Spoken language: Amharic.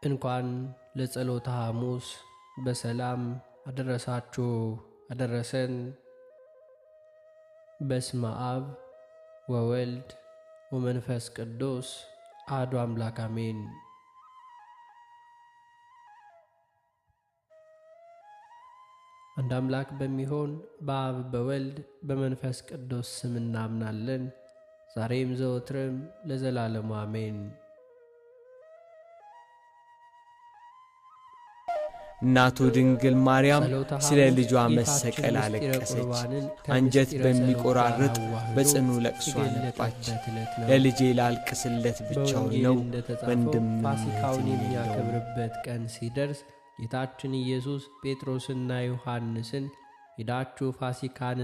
እንኳን ለጸሎተ ሐሙስ በሰላም አደረሳችሁ አደረሰን። በስመ አብ ወወልድ ወመንፈስ ቅዱስ አሐዱ አምላክ አሜን። አንድ አምላክ በሚሆን በአብ በወልድ በመንፈስ ቅዱስ ስም እናምናለን። ዛሬም ዘወትርም ለዘላለሙ አሜን። እናቱ ድንግል ማርያም ስለ ልጇ መሰቀል አለቀሰች። አንጀት በሚቆራርጥ በጽኑ ለቅሶ አነባች። ለልጄ ላልቅስለት ብቻውን ነው ወንድም ፋሲካውን የሚያከብርበት ቀን ሲደርስ ጌታችን ኢየሱስ ጴጥሮስና ዮሐንስን ሄዳችሁ ፋሲካን